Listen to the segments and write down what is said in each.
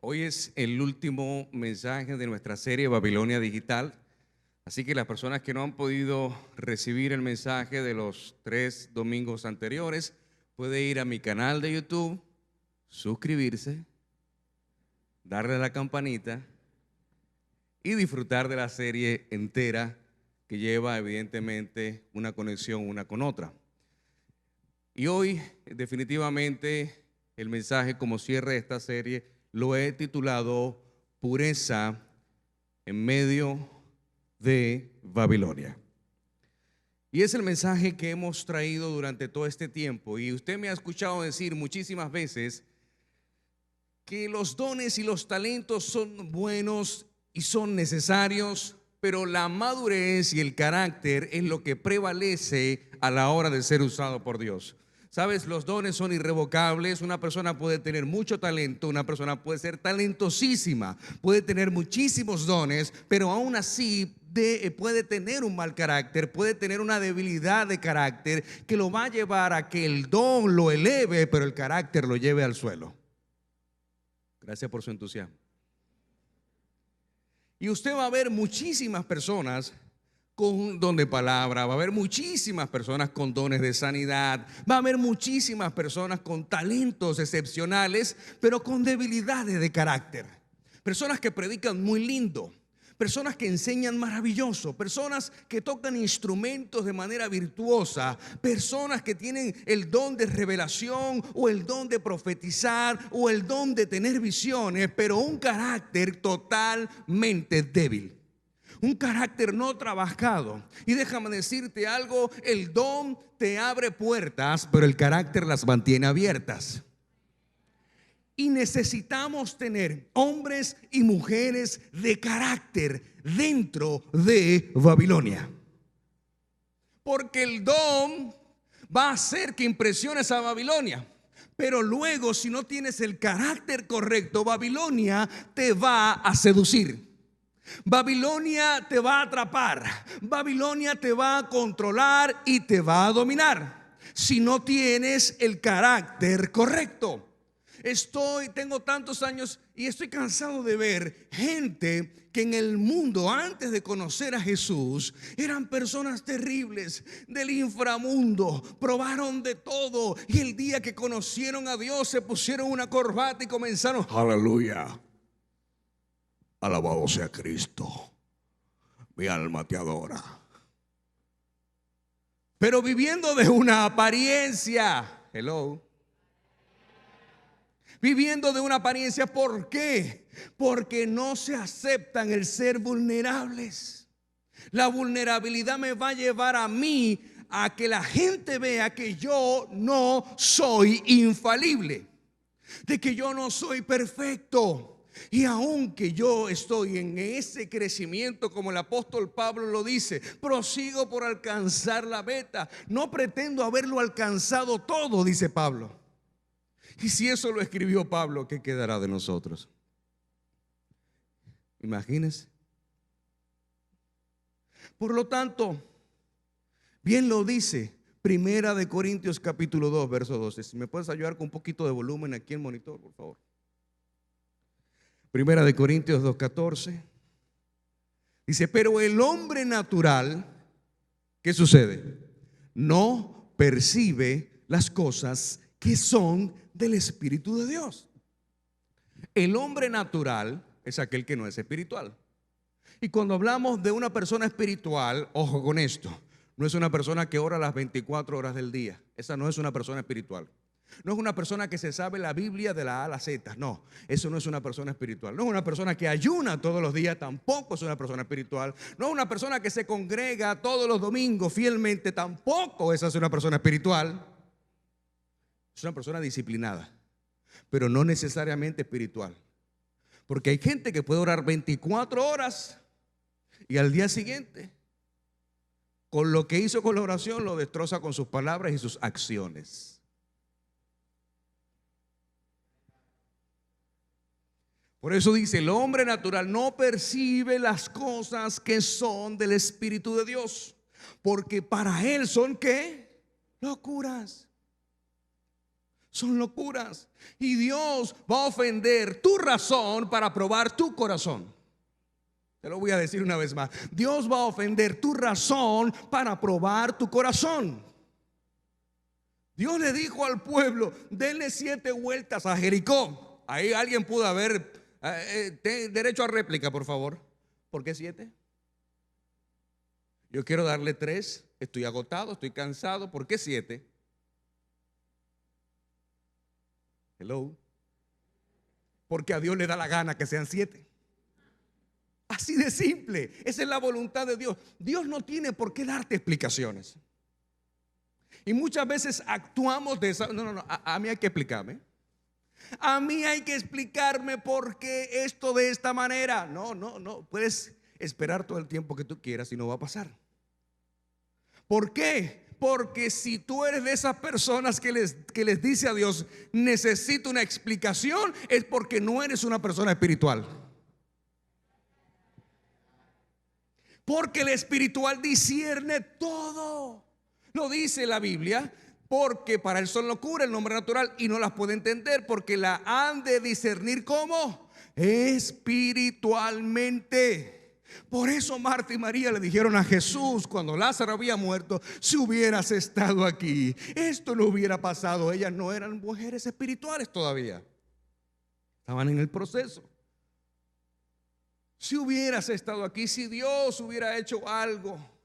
Hoy es el último mensaje de nuestra serie Babilonia Digital, así que las personas que no han podido recibir el mensaje de los 3 domingos anteriores, puede ir a mi canal de YouTube, suscribirse, darle a la campanita y disfrutar de la serie entera que lleva evidentemente una conexión una con otra. Y hoy definitivamente el mensaje como cierre de esta serie lo he titulado Pureza en medio de Babilonia. Y es el mensaje que hemos traído durante todo este tiempo. Y usted me ha escuchado decir muchísimas veces que los dones y los talentos son buenos y son necesarios, pero la madurez y el carácter es lo que prevalece a la hora de ser usado por Dios. Sabes, los dones son irrevocables. Una persona puede tener mucho talento, una persona puede ser talentosísima, puede tener muchísimos dones, pero aún así puede tener un mal carácter, puede tener una debilidad de carácter que lo va a llevar a que el don lo eleve, pero el carácter lo lleve al suelo. Gracias por su entusiasmo. Y usted va a ver muchísimas personas con don de palabra, va a haber muchísimas personas con dones de sanidad, va a haber muchísimas personas con talentos excepcionales, pero con debilidades de carácter. Personas que predican muy lindo, personas que enseñan maravilloso, personas que tocan instrumentos de manera virtuosa, personas que tienen el don de revelación o el don de profetizar o el don de tener visiones, pero un carácter totalmente débil. Un carácter no trabajado. Y déjame decirte algo, el don te abre puertas, pero el carácter las mantiene abiertas. Y necesitamos tener hombres y mujeres de carácter dentro de Babilonia. Porque el don va a hacer que impresiones a Babilonia. Pero luego, si no tienes el carácter correcto, Babilonia te va a seducir. Babilonia te va a atrapar, Babilonia te va a controlar y te va a dominar si no tienes el carácter correcto. Tengo tantos años y estoy cansado de ver gente que en el mundo antes de conocer a Jesús eran personas terribles del inframundo, probaron de todo y el día que conocieron a Dios se pusieron una corbata y comenzaron, aleluya. Alabado sea Cristo, mi alma te adora. Pero viviendo de una apariencia, viviendo de una apariencia, ¿por qué? Porque no se aceptan el ser vulnerables. La vulnerabilidad me va a llevar a mí a que la gente vea que yo no soy infalible, de que yo no soy perfecto. Y aunque yo estoy en ese crecimiento, como el apóstol Pablo lo dice, prosigo por alcanzar la meta. No pretendo haberlo alcanzado todo, dice Pablo. Y si eso lo escribió Pablo, ¿qué quedará de nosotros? Imagínense. Por lo tanto, bien lo dice Primera de Corintios capítulo 2, verso 12. Si me puedes ayudar con un poquito de volumen aquí en el monitor, por favor. Primera de Corintios 2:14 dice, pero el hombre natural, ¿qué sucede? No percibe las cosas que son del Espíritu de Dios. El hombre natural es aquel que no es espiritual. Y cuando hablamos de una persona espiritual, ojo con esto, no es una persona que ora las 24 horas del día. Esa no es una persona espiritual. No es una persona que se sabe la Biblia de la A a la Z. No, eso no es una persona espiritual. No es una persona que ayuna todos los días. Tampoco es una persona espiritual. No es una persona que se congrega todos los domingos fielmente. Tampoco esa es una persona espiritual. Es una persona disciplinada, pero no necesariamente espiritual. Porque hay gente que puede orar 24 horas y al día siguiente, con lo que hizo con la oración, lo destroza con sus palabras y sus acciones. Por eso dice, el hombre natural no percibe las cosas que son del Espíritu de Dios, porque para él son ¿qué? Locuras. Son locuras. Y Dios va a ofender tu razón para probar tu corazón. Te lo voy a decir una vez más. Dios va a ofender tu razón para probar tu corazón. Dios le dijo al pueblo: denle 7 vueltas a Jericó. Ahí alguien pudo haber derecho a réplica, por favor. ¿Por qué 7? Yo quiero darle 3. Estoy agotado, estoy cansado. ¿Por qué 7? Hello. Porque a Dios le da la gana que sean 7. Así de simple. Esa es la voluntad de Dios. Dios no tiene por qué darte explicaciones. Y muchas veces actuamos de esa. No. A mí hay que explicarme. A mí hay que explicarme por qué esto de esta manera. No. Puedes esperar todo el tiempo que tú quieras y no va a pasar. ¿Por qué? Porque si tú eres de esas personas que les dice a Dios: necesito una explicación, es porque no eres una persona espiritual. Porque el espiritual discierne todo. Lo dice la Biblia. Porque para él son locura el nombre natural y no las puede entender, porque la han de discernir ¿cómo? Espiritualmente. Por eso Marta y María le dijeron a Jesús cuando Lázaro había muerto: si hubieras estado aquí, esto no hubiera pasado. Ellas no eran mujeres espirituales todavía, estaban en el proceso. Si hubieras estado aquí, si Dios hubiera hecho algo.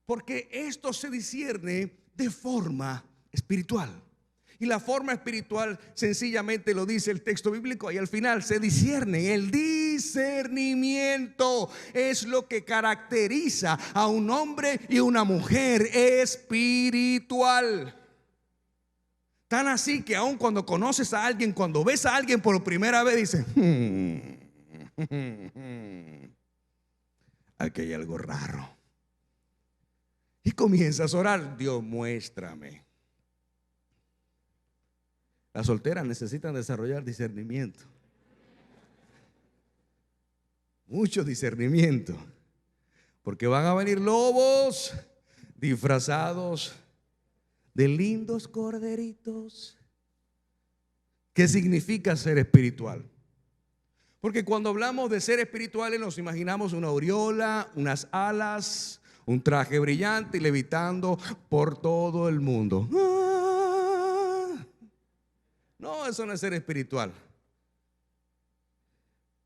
Porque esto se discierne de forma espiritual. Y la forma espiritual sencillamente lo dice el texto bíblico ahí al final: se discierne. El discernimiento es lo que caracteriza a un hombre y una mujer espiritual. Tan así que aun cuando conoces a alguien, cuando ves a alguien por primera vez, dices: aquí hay algo raro. Y comienzas a orar: Dios, muéstrame. Las solteras necesitan desarrollar discernimiento. Mucho discernimiento. Porque van a venir lobos disfrazados de lindos corderitos. ¿Qué significa ser espiritual? Porque cuando hablamos de ser espirituales nos imaginamos una aureola, unas alas, un traje brillante y levitando por todo el mundo. No, eso no es ser espiritual.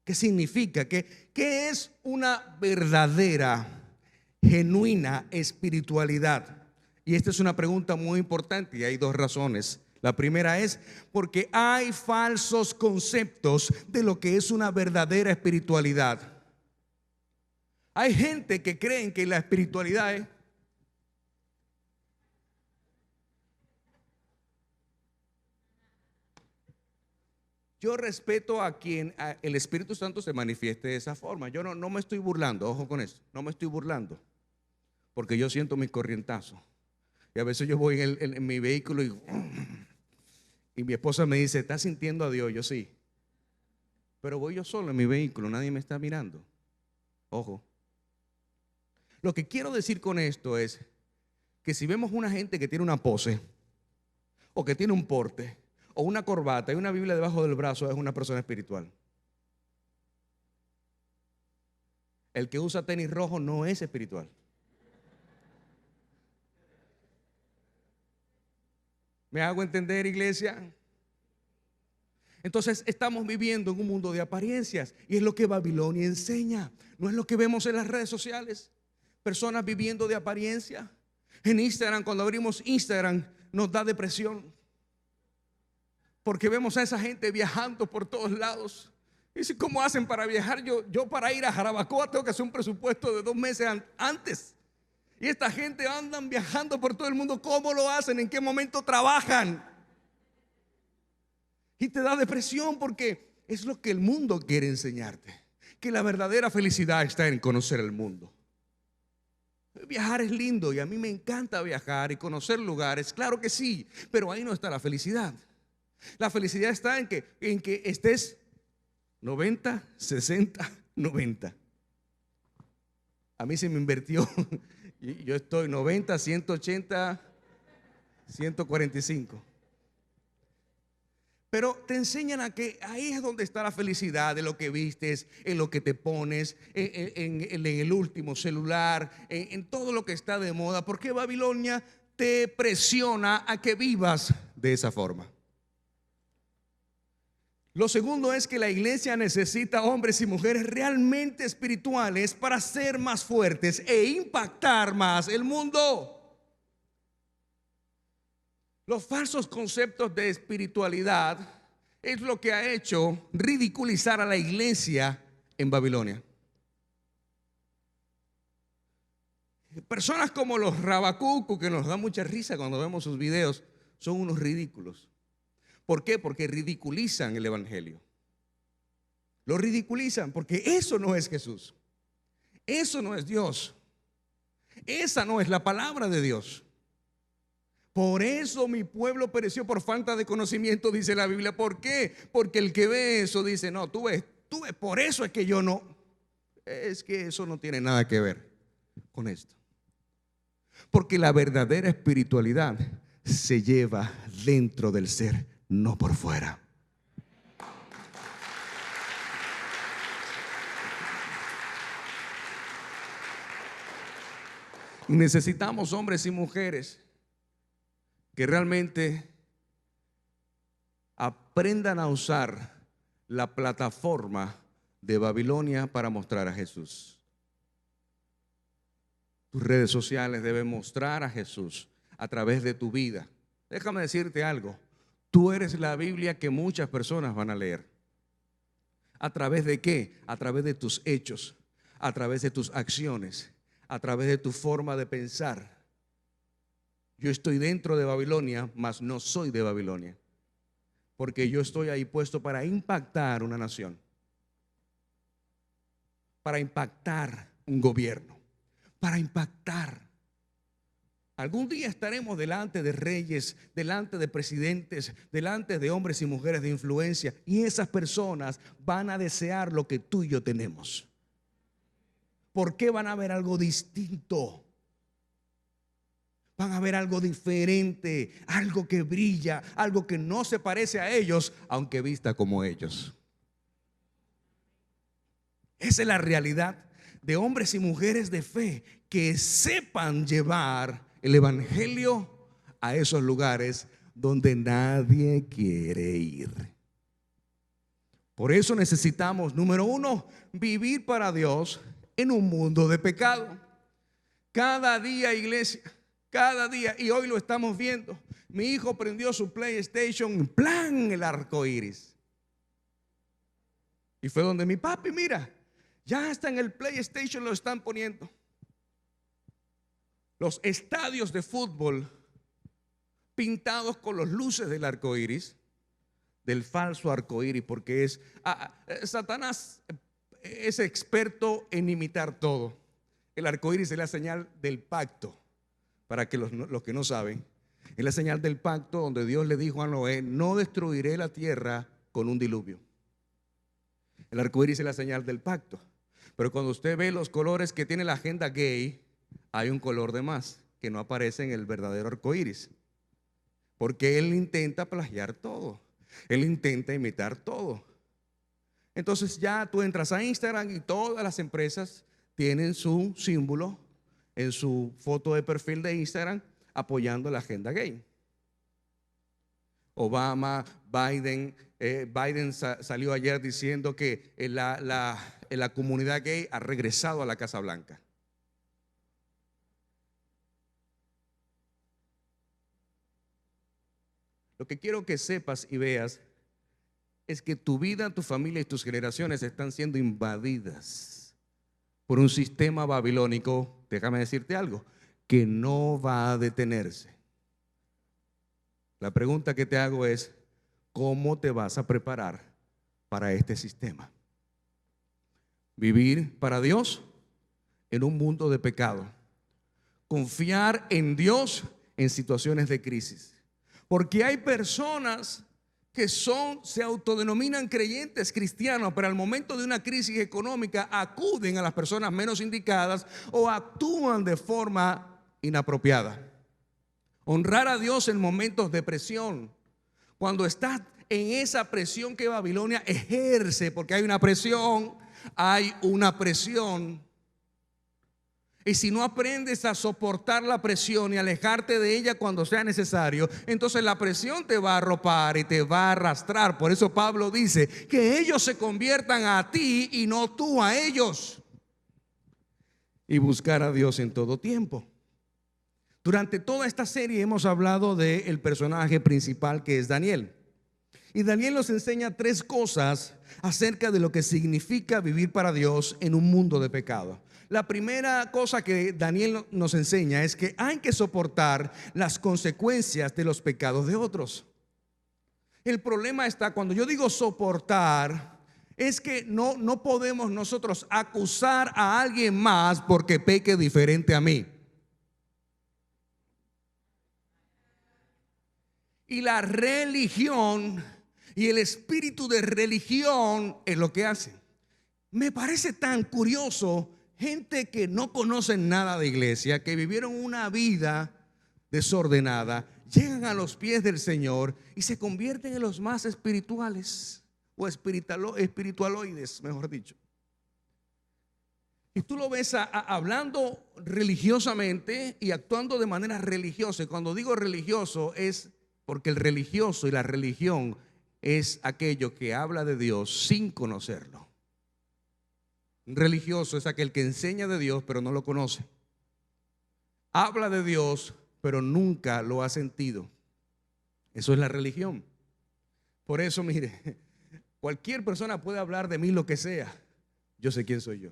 ¿Qué significa? ¿Qué es una verdadera, genuina espiritualidad? Y esta es una pregunta muy importante y hay 2 razones. La primera es porque hay falsos conceptos de lo que es una verdadera espiritualidad. Hay gente que creen que la espiritualidad es: yo respeto a quien el Espíritu Santo se manifieste de esa forma. Yo no me estoy burlando, ojo con eso. No me estoy burlando, porque yo siento mis corrientazos. Y a veces yo voy en mi vehículo y mi esposa me dice: ¿estás sintiendo a Dios? Yo sí. Pero voy yo solo en mi vehículo, nadie me está mirando. Ojo. Lo que quiero decir con esto es que si vemos una gente que tiene una pose, o que tiene un porte, o una corbata y una Biblia debajo del brazo, es una persona espiritual. El que usa tenis rojo no es espiritual. ¿Me hago entender, iglesia? Entonces estamos viviendo en un mundo de apariencias y es lo que Babilonia enseña. No es lo que vemos en las redes sociales. Personas viviendo de apariencia. En Instagram, cuando abrimos Instagram, nos da depresión. Porque vemos a esa gente viajando por todos lados. Y dice: ¿cómo hacen para viajar? Yo para ir a Jarabacoa tengo que hacer un presupuesto de 2 meses antes. Y esta gente andan viajando por todo el mundo. ¿Cómo lo hacen? ¿En qué momento trabajan? Y te da depresión porque es lo que el mundo quiere enseñarte. Que la verdadera felicidad está en conocer el mundo. Viajar es lindo y a mí me encanta viajar y conocer lugares. Claro que sí, pero ahí no está la felicidad. La felicidad está en que estés 90, 60, 90. A mí se me invirtió. Yo estoy 90, 180, 145. Pero te enseñan a que ahí es donde está la felicidad, de lo que vistes, en lo que te pones, en el último celular, en todo lo que está de moda. Porque Babilonia te presiona a que vivas de esa forma. Lo segundo es que la iglesia necesita hombres y mujeres realmente espirituales para ser más fuertes e impactar más el mundo. Los falsos conceptos de espiritualidad es lo que ha hecho ridiculizar a la iglesia en Babilonia. Personas como los Rabacucu, que nos da mucha risa cuando vemos sus videos, son unos ridículos. ¿Por qué? Porque ridiculizan el evangelio. Lo ridiculizan porque eso no es Jesús. Eso no es Dios. Esa no es la palabra de Dios. Por eso mi pueblo pereció por falta de conocimiento, dice la Biblia. ¿Por qué? Porque el que ve eso dice, no, tú ves, por eso es que yo no. Es que eso no tiene nada que ver con esto. Porque la verdadera espiritualidad se lleva dentro del ser, no por fuera. Necesitamos hombres y mujeres que realmente aprendan a usar la plataforma de Babilonia para mostrar a Jesús. Tus redes sociales deben mostrar a Jesús a través de tu vida. Déjame decirte algo. Tú eres la Biblia que muchas personas van a leer. ¿A través de qué? A través de tus hechos, a través de tus acciones, a través de tu forma de pensar. Yo estoy dentro de Babilonia, mas no soy de Babilonia. Porque yo estoy ahí puesto para impactar una nación, para impactar un gobierno, para impactar. Algún día estaremos delante de reyes, delante de presidentes, delante de hombres y mujeres de influencia, y esas personas van a desear lo que tú y yo tenemos. ¿Por qué van a ver algo distinto? Van a ver algo diferente, algo que brilla, algo que no se parece a ellos, aunque vista como ellos. Esa es la realidad de hombres y mujeres de fe que sepan llevar el evangelio a esos lugares donde nadie quiere ir. Por eso necesitamos, número uno, vivir para Dios en un mundo de pecado. Cada día, iglesia, cada día, y hoy lo estamos viendo. Mi hijo prendió su PlayStation en plan el arco iris. Y fue donde mi papi, mira, ya hasta en el PlayStation lo están poniendo. Los estadios de fútbol pintados con las luces del arco iris, del falso arco iris, porque Satanás es experto en imitar todo. El arco iris es la señal del pacto. Para que los que no saben, es la señal del pacto donde Dios le dijo a Noé: no destruiré la tierra con un diluvio. El arco iris es la señal del pacto. Pero cuando usted ve los colores que tiene la agenda gay, hay un color de más que no aparece en el verdadero arco iris. Porque él intenta plagiar todo, él intenta imitar todo. Entonces ya tú entras a Instagram y todas las empresas tienen su símbolo en su foto de perfil de Instagram apoyando la agenda gay. Obama, Biden salió ayer diciendo que la comunidad gay ha regresado a la Casa Blanca. Lo que quiero que sepas y veas es que tu vida, tu familia y tus generaciones están siendo invadidas por un sistema babilónico. Déjame decirte algo, que no va a detenerse. La pregunta que te hago es: ¿cómo te vas a preparar para este sistema? Vivir para Dios en un mundo de pecado. Confiar en Dios en situaciones de crisis. Porque hay personas que se autodenominan creyentes cristianos, pero al momento de una crisis económica acuden a las personas menos indicadas o actúan de forma inapropiada. Honrar a Dios en momentos de presión, cuando estás en esa presión que Babilonia ejerce, porque hay una presión, hay una presión. Y si no aprendes a soportar la presión y alejarte de ella cuando sea necesario, entonces la presión te va a arropar y te va a arrastrar. Por eso Pablo dice que ellos se conviertan a ti y no tú a ellos. Y buscar a Dios en todo tiempo. Durante toda esta serie hemos hablado del personaje principal, que es Daniel. Y Daniel nos enseña 3 cosas acerca de lo que significa vivir para Dios en un mundo de pecado. La primera cosa que Daniel nos enseña es que hay que soportar las consecuencias de los pecados de otros. El problema está cuando yo digo soportar, es que no podemos nosotros acusar a alguien más porque peque diferente a mí. Y la religión y el espíritu de religión es lo que hace. Me parece tan curioso, gente que no conoce nada de iglesia, que vivieron una vida desordenada, llegan a los pies del Señor y se convierten en los más espirituales o espiritualoides, mejor dicho. Y tú lo ves hablando religiosamente y actuando de manera religiosa. Y cuando digo religioso es porque el religioso y la religión es aquello que habla de Dios sin conocerlo. Un religioso es aquel que enseña de Dios pero no lo conoce. Habla de Dios pero nunca lo ha sentido. Eso es la religión. Por eso, mire, cualquier persona puede hablar de mí lo que sea. Yo sé quién soy yo.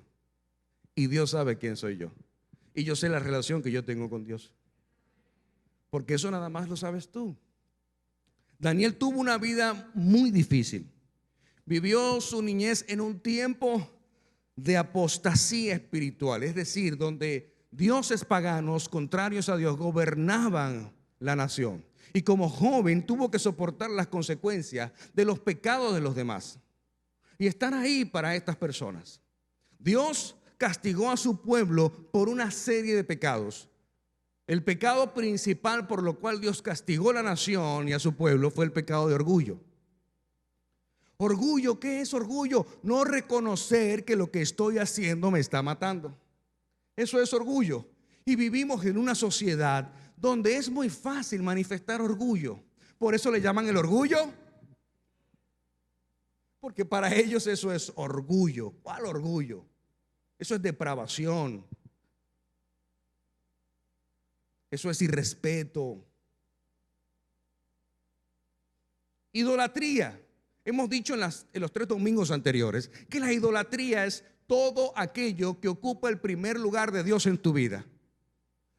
Y Dios sabe quién soy yo. Y yo sé la relación que yo tengo con Dios. Porque eso nada más lo sabes tú. Daniel tuvo una vida muy difícil. Vivió su niñez en un tiempo de apostasía espiritual, es decir, donde dioses paganos contrarios a Dios gobernaban la nación. Y como joven tuvo que soportar las consecuencias de los pecados de los demás y estar ahí para estas personas. Dios castigó a su pueblo por una serie de pecados. El pecado principal por lo cual Dios castigó a la nación y a su pueblo fue el pecado de orgullo. Orgullo, ¿qué es orgullo? No reconocer que lo que estoy haciendo me está matando. Eso es orgullo. Y vivimos en una sociedad donde es muy fácil manifestar orgullo. Por eso le llaman el orgullo. Porque para ellos eso es orgullo. ¿Cuál orgullo? Eso es depravación. Eso es irrespeto. Idolatría. Hemos dicho en los 3 domingos anteriores que la idolatría es todo aquello que ocupa el primer lugar de Dios en tu vida.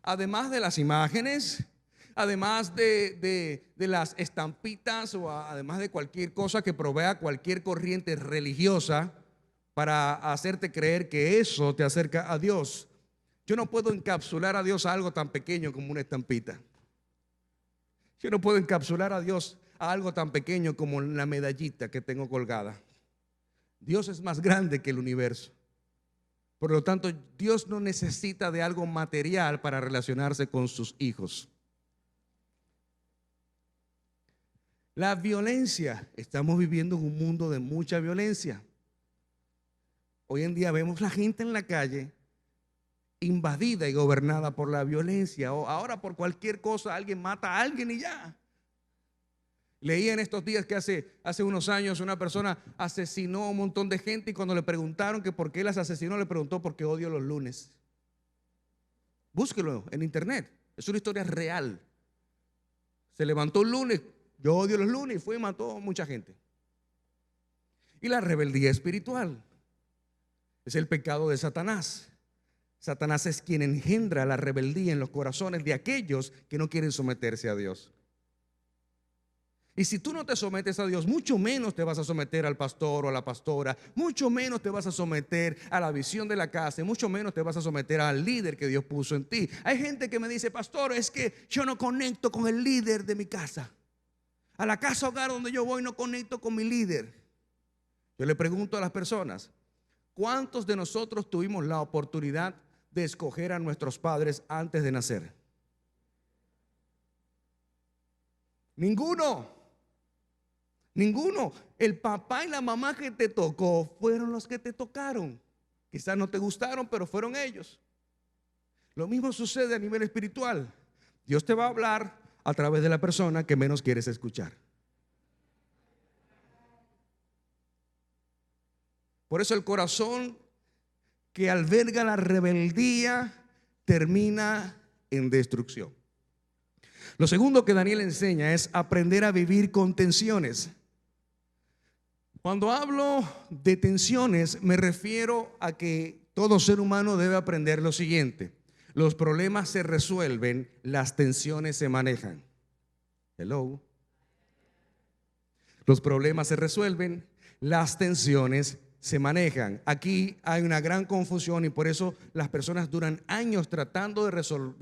Además de las imágenes, además de las estampitas o además de cualquier cosa que provea cualquier corriente religiosa para hacerte creer que eso te acerca a Dios. Yo no puedo encapsular a Dios a algo tan pequeño como una estampita. Yo no puedo encapsular a Dios a algo tan pequeño como la medallita que tengo colgada. Dios es más grande que el universo. Por lo tanto, Dios no necesita de algo material para relacionarse con sus hijos. La violencia. Estamos viviendo en un mundo de mucha violencia. Hoy en día vemos la gente en la calle invadida y gobernada por la violencia. O ahora por cualquier cosa alguien mata a alguien y ya. Leí en estos días que hace unos años una persona asesinó a un montón de gente y cuando le preguntaron que por qué las asesinó, le preguntó porque odio los lunes. Búsquelo en internet, es una historia real. Se levantó un lunes, yo odio los lunes, y fue y mató a mucha gente. Y la rebeldía espiritual es el pecado de Satanás. Satanás es quien engendra la rebeldía en los corazones de aquellos que no quieren someterse a Dios. Y si tú no te sometes a Dios, mucho menos te vas a someter al pastor o a la pastora, mucho menos te vas a someter a la visión de la casa, y mucho menos te vas a someter al líder que Dios puso en ti. Hay gente que me dice, pastor, es que yo no conecto con el líder de mi casa. A la casa hogar donde yo voy no conecto con mi líder. Yo le pregunto a las personas, ¿cuántos de nosotros tuvimos la oportunidad de escoger a nuestros padres antes de nacer? Ninguno. Ninguno. El papá y la mamá que te tocó fueron los que te tocaron. Quizás no te gustaron, pero fueron ellos. Lo mismo sucede a nivel espiritual. Dios te va a hablar a través de la persona que menos quieres escuchar. Por eso el corazón que alberga la rebeldía termina en destrucción. Lo segundo que Daniel enseña es aprender a vivir con tensiones. Cuando hablo de tensiones, me refiero a que todo ser humano debe aprender lo siguiente: los problemas se resuelven, las tensiones se manejan. Hello. Los problemas se resuelven, las tensiones se manejan. Aquí hay una gran confusión y por eso las personas duran años tratando de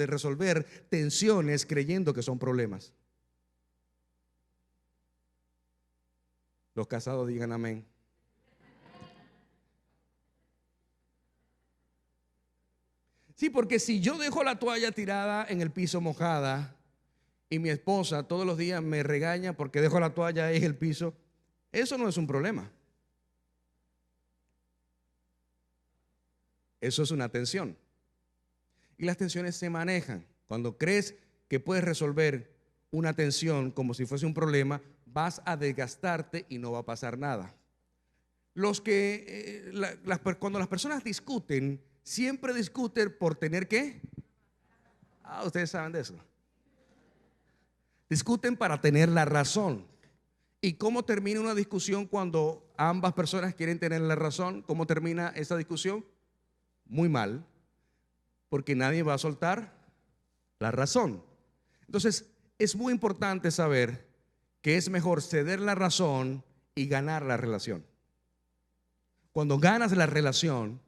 resolver tensiones creyendo que son problemas. Los casados digan amén. Sí, porque si yo dejo la toalla tirada en el piso mojada y mi esposa todos los días me regaña porque dejo la toalla ahí en el piso, eso no es un problema. Eso es una tensión. Y las tensiones se manejan. Cuando crees que puedes resolver una tensión como si fuese un problema, vas a desgastarte y no va a pasar nada. Cuando las personas discuten, siempre discuten por tener ¿qué? Ustedes saben de eso. Discuten para tener la razón. ¿Y cómo termina una discusión cuando ambas personas quieren tener la razón? ¿Cómo termina esa discusión? Muy mal, porque nadie va a soltar la razón. Entonces, es muy importante saber que es mejor ceder la razón y ganar la relación. Cuando ganas la relación,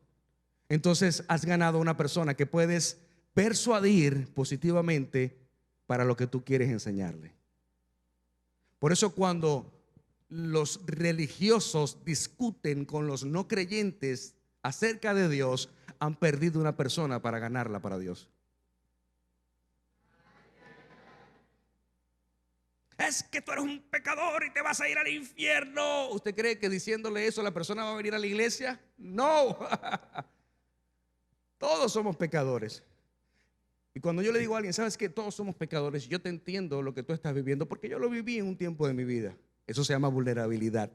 entonces has ganado a una persona que puedes persuadir positivamente para lo que tú quieres enseñarle. Por eso cuando los religiosos discuten con los no creyentes acerca de Dios, han perdido una persona para ganarla para Dios. Es que tú eres un pecador y te vas a ir al infierno. ¿Usted cree que diciéndole eso la persona va a venir a la iglesia? No. Todos somos pecadores. Y cuando yo le digo a alguien, ¿sabes qué? Todos somos pecadores. Yo te entiendo lo que tú estás viviendo porque yo lo viví en un tiempo de mi vida. Eso se llama vulnerabilidad.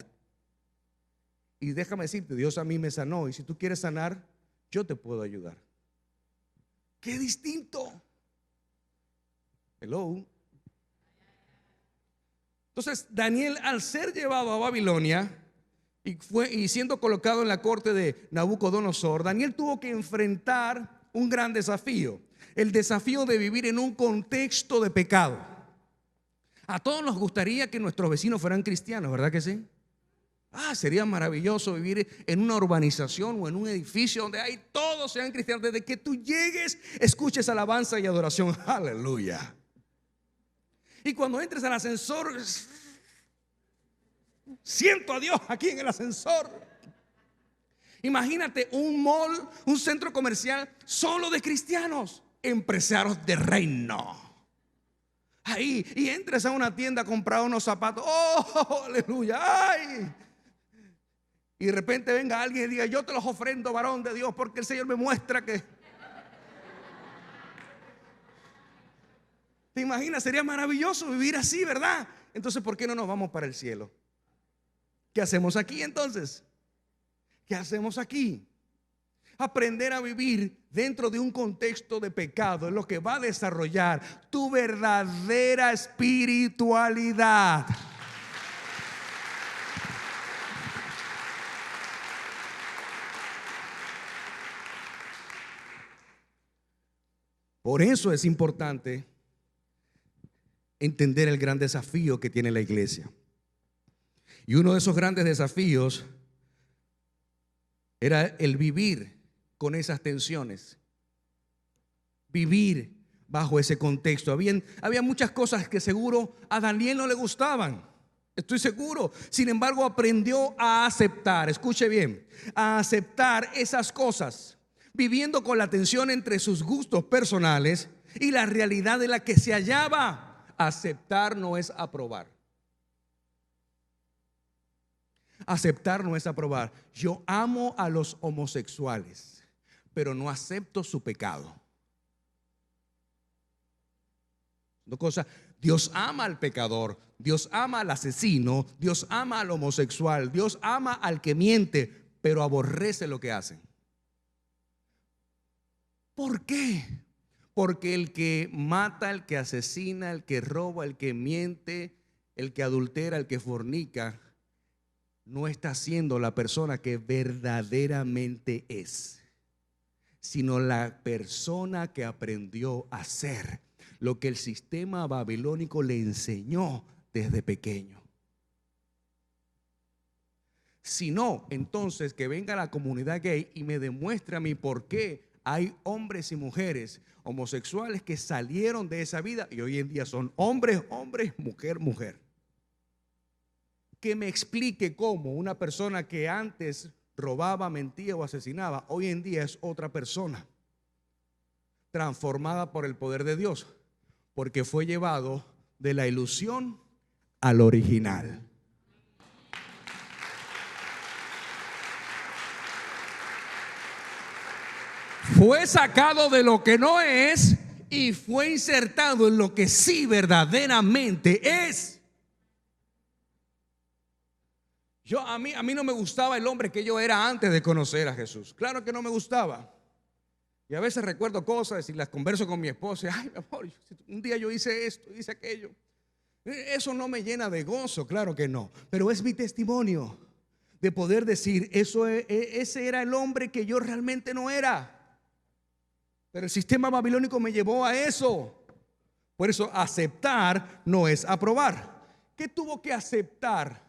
Y déjame decirte, Dios a mí me sanó. Y si tú quieres sanar, yo te puedo ayudar. ¡Qué distinto! Hello. Entonces Daniel, al ser llevado a Babilonia y siendo colocado en la corte de Nabucodonosor, Daniel tuvo que enfrentar un gran desafío. El desafío de vivir en un contexto de pecado. A todos nos gustaría que nuestros vecinos fueran cristianos, ¿verdad que sí? Sería maravilloso vivir en una urbanización o en un edificio donde ahí todos sean cristianos. Desde que tú llegues, escuches alabanza y adoración. Aleluya. Y cuando entres al ascensor, siento a Dios aquí en el ascensor. Imagínate un mall, un centro comercial solo de cristianos, empresarios de reino. Ahí, y entres a una tienda a comprar unos zapatos. ¡Oh, aleluya! ¡Ay! Y de repente venga alguien y diga: yo te los ofrendo, varón de Dios, porque el Señor me muestra que... ¿Te imaginas? Sería maravilloso vivir así, ¿verdad? Entonces, ¿por qué no nos vamos para el cielo? ¿Qué hacemos aquí entonces? ¿Qué hacemos aquí? Aprender a vivir dentro de un contexto de pecado es lo que va a desarrollar tu verdadera espiritualidad. Por eso es importante entender el gran desafío que tiene la iglesia. Y uno de esos grandes desafíos era el vivir con esas tensiones, vivir bajo ese contexto. Había muchas cosas que seguro a Daniel no le gustaban, estoy seguro. Sin embargo, aprendió a aceptar, escuche bien, a aceptar esas cosas, viviendo con la tensión entre sus gustos personales y la realidad en la que se hallaba. Aceptar no es aprobar. Aceptar no es aprobar. Yo amo a los homosexuales, pero no acepto su pecado. Dos cosas. Dios ama al pecador, Dios ama al asesino, Dios ama al homosexual, Dios ama al que miente, pero aborrece lo que hacen. ¿Por qué? Porque el que mata, el que asesina, el que roba, el que miente, el que adultera, el que fornica, no está siendo la persona que verdaderamente es, sino la persona que aprendió a ser lo que el sistema babilónico le enseñó desde pequeño. Si no, entonces que venga la comunidad gay y me demuestre a mí por qué hay hombres y mujeres homosexuales que salieron de esa vida y hoy en día son hombres, hombres, mujer, mujer. Que me explique cómo una persona que antes robaba, mentía o asesinaba, hoy en día es otra persona, transformada por el poder de Dios, porque fue llevado de la ilusión al original. Fue sacado de lo que no es y fue insertado en lo que sí verdaderamente es. A mí no me gustaba el hombre que yo era antes de conocer a Jesús. Claro que no me gustaba. Y a veces recuerdo cosas y las converso con mi esposa. Ay, mi amor, un día yo hice esto, hice aquello. Eso no me llena de gozo, claro que no. Pero es mi testimonio de poder decir, ese era el hombre que yo realmente no era. Pero el sistema babilónico me llevó a eso. Por eso aceptar no es aprobar. ¿Qué tuvo que aceptar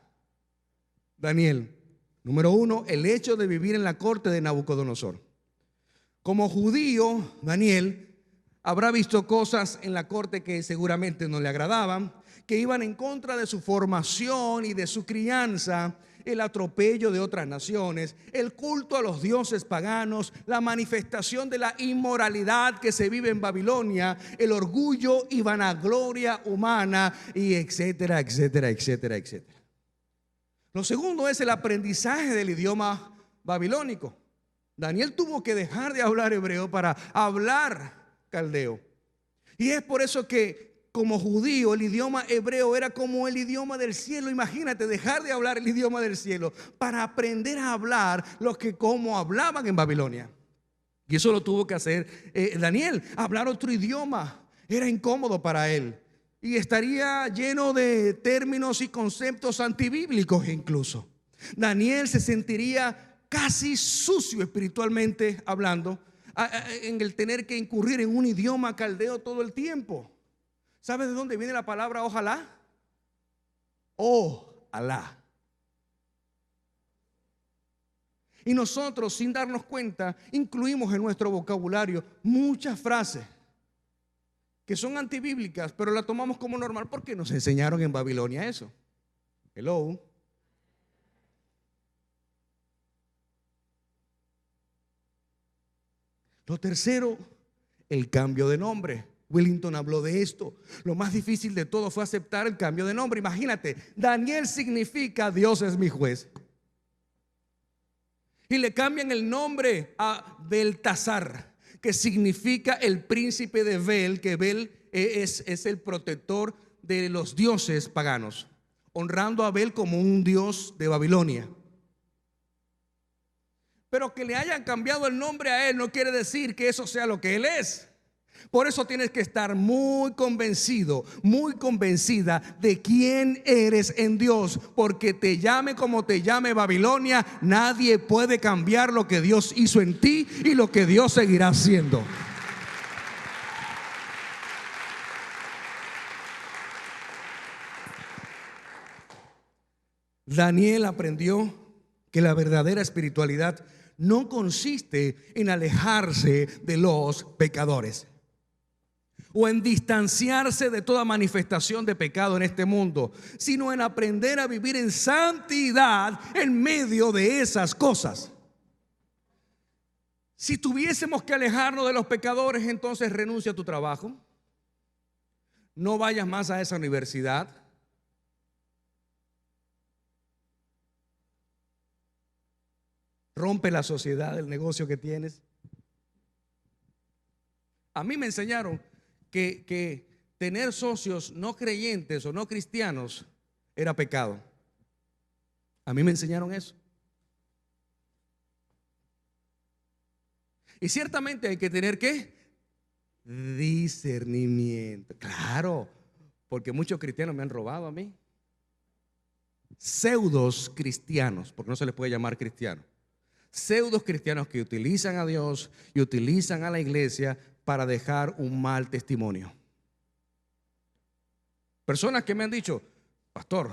Daniel? Número uno, el hecho de vivir en la corte de Nabucodonosor. Como judío, Daniel habrá visto cosas en la corte que seguramente no le agradaban, que iban en contra de su formación y de su crianza. El atropello de otras naciones, el culto a los dioses paganos, la manifestación de la inmoralidad que se vive en Babilonia, el orgullo y vanagloria humana, y etcétera, etcétera, etcétera, etcétera. Lo segundo es el aprendizaje del idioma babilónico. Daniel tuvo que dejar de hablar hebreo para hablar caldeo. Y es por eso que como judío el idioma hebreo era como el idioma del cielo. Imagínate dejar de hablar el idioma del cielo para aprender a hablar lo que como hablaban en Babilonia. Y eso lo tuvo que hacer Daniel. Hablar otro idioma era incómodo para él y estaría lleno de términos y conceptos antibíblicos incluso. Daniel se sentiría casi sucio espiritualmente hablando en el tener que incurrir en un idioma caldeo todo el tiempo. ¿Sabes de dónde viene la palabra ojalá? Ojalá. Y nosotros, sin darnos cuenta, incluimos en nuestro vocabulario muchas frases que son antibíblicas, pero las tomamos como normal porque nos enseñaron en Babilonia eso. Hello. Lo tercero, el cambio de nombre. Willington habló de esto. Lo más difícil de todo fue aceptar el cambio de nombre. Imagínate, Daniel significa Dios es mi juez. Y le cambian el nombre a Beltasar, que significa el príncipe de Bel, que Bel es el protector de los dioses paganos, honrando a Bel como un dios de Babilonia. Pero que le hayan cambiado el nombre a él no quiere decir que eso sea lo que él es. Por eso tienes que estar muy convencido, muy convencida de quién eres en Dios. Porque te llame como te llame Babilonia, nadie puede cambiar lo que Dios hizo en ti y lo que Dios seguirá haciendo. Daniel aprendió que la verdadera espiritualidad no consiste en alejarse de los pecadores o en distanciarse de toda manifestación de pecado en este mundo, sino en aprender a vivir en santidad en medio de esas cosas. Si tuviésemos que alejarnos de los pecadores, entonces renuncia a tu trabajo, no vayas más a esa universidad, rompe la sociedad del negocio que tienes. A mí me enseñaron que tener socios no creyentes o no cristianos era pecado. A mí me enseñaron eso. Y ciertamente hay que tener ¿qué? Discernimiento. Claro, porque muchos cristianos me han robado a mí. Pseudos cristianos, porque no se les puede llamar cristianos. Pseudos cristianos que utilizan a Dios y utilizan a la iglesia para dejar un mal testimonio. Personas que me han dicho: pastor,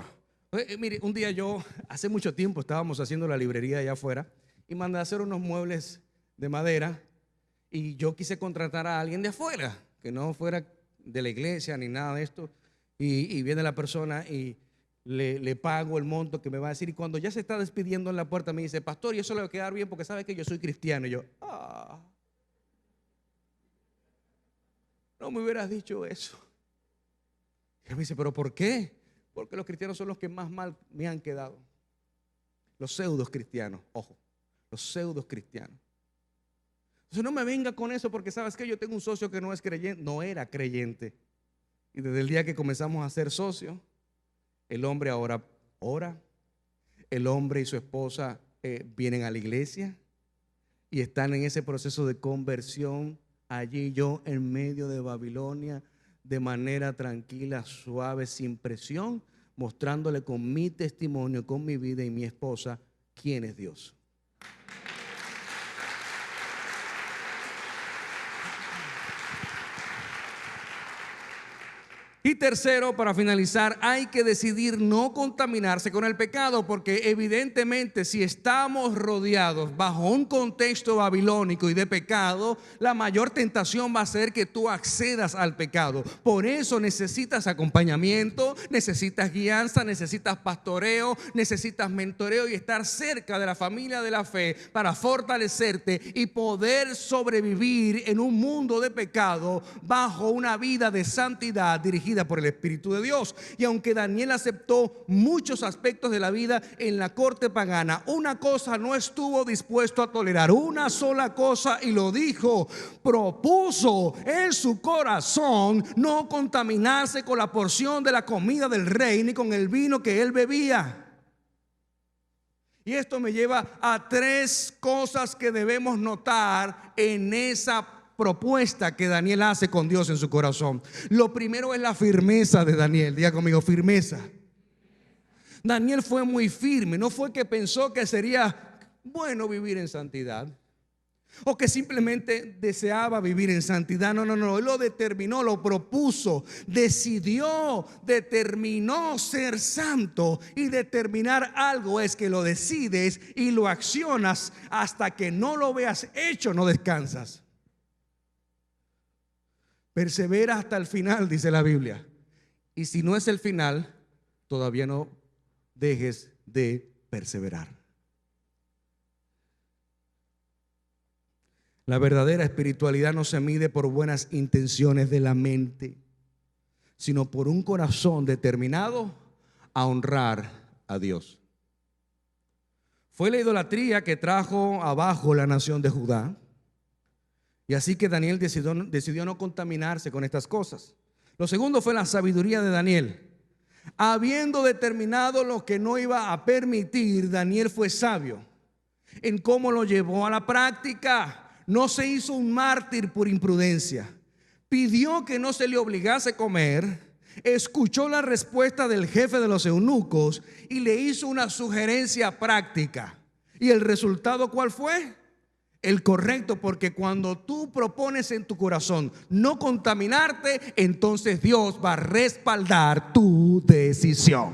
mire, un día yo, hace mucho tiempo estábamos haciendo la librería allá afuera y mandé a hacer unos muebles de madera y yo quise contratar a alguien de afuera, que no fuera de la iglesia ni nada de esto, y viene la persona y le pago el monto que me va a decir, y cuando ya se está despidiendo en la puerta me dice: pastor, y eso le va a quedar bien porque sabe que yo soy cristiano. Y yo, no me hubieras dicho eso. Y él me dice: ¿pero por qué? Porque los cristianos son los que más mal me han quedado. Los pseudos cristianos, ojo, los pseudos cristianos. Entonces no me venga con eso, porque sabes que yo tengo un socio que no es creyente, no era creyente. Y desde el día que comenzamos a ser socios, el hombre ahora ora, el hombre y su esposa vienen a la iglesia y están en ese proceso de conversión. Allí yo en medio de Babilonia, de manera tranquila, suave, sin presión, mostrándole con mi testimonio, con mi vida y mi esposa, quién es Dios. Y tercero, para finalizar, hay que decidir no contaminarse con el pecado, porque evidentemente si estamos rodeados bajo un contexto babilónico y de pecado, la mayor tentación va a ser que tú accedas al pecado. Por eso necesitas acompañamiento, necesitas guianza, necesitas pastoreo, necesitas mentoreo y estar cerca de la familia de la fe para fortalecerte y poder sobrevivir en un mundo de pecado bajo una vida de santidad dirigida por el Espíritu de Dios. Y aunque Daniel aceptó muchos aspectos de la vida en la corte pagana, una cosa no estuvo dispuesto a tolerar, una sola cosa, y lo dijo: propuso en su corazón no contaminarse con la porción de la comida del rey ni con el vino que él bebía. Y esto me lleva a tres cosas que debemos notar en esa propuesta que Daniel hace con Dios en su corazón. Lo primero es la firmeza de Daniel. Diga conmigo: firmeza. Daniel fue muy firme. No fue que pensó que sería bueno vivir en santidad o que simplemente deseaba vivir en santidad. No. Él lo determinó, lo propuso, decidió, determinó ser santo. Y determinar algo es que lo decides y lo accionas. Hasta que no lo veas hecho, no descansas. Persevera hasta el final, dice la Biblia. Y si no es el final, todavía no dejes de perseverar. La verdadera espiritualidad no se mide por buenas intenciones de la mente, sino por un corazón determinado a honrar a Dios. Fue la idolatría que trajo abajo la nación de Judá. Y así que Daniel decidió no contaminarse con estas cosas. Lo segundo fue la sabiduría de Daniel. Habiendo determinado lo que no iba a permitir, Daniel fue sabio en cómo lo llevó a la práctica. No se hizo un mártir por imprudencia. Pidió que no se le obligase a comer. Escuchó la respuesta del jefe de los eunucos y le hizo una sugerencia práctica. ¿Y el resultado cuál fue? El correcto, porque cuando tú propones en tu corazón no contaminarte, entonces Dios va a respaldar tu decisión.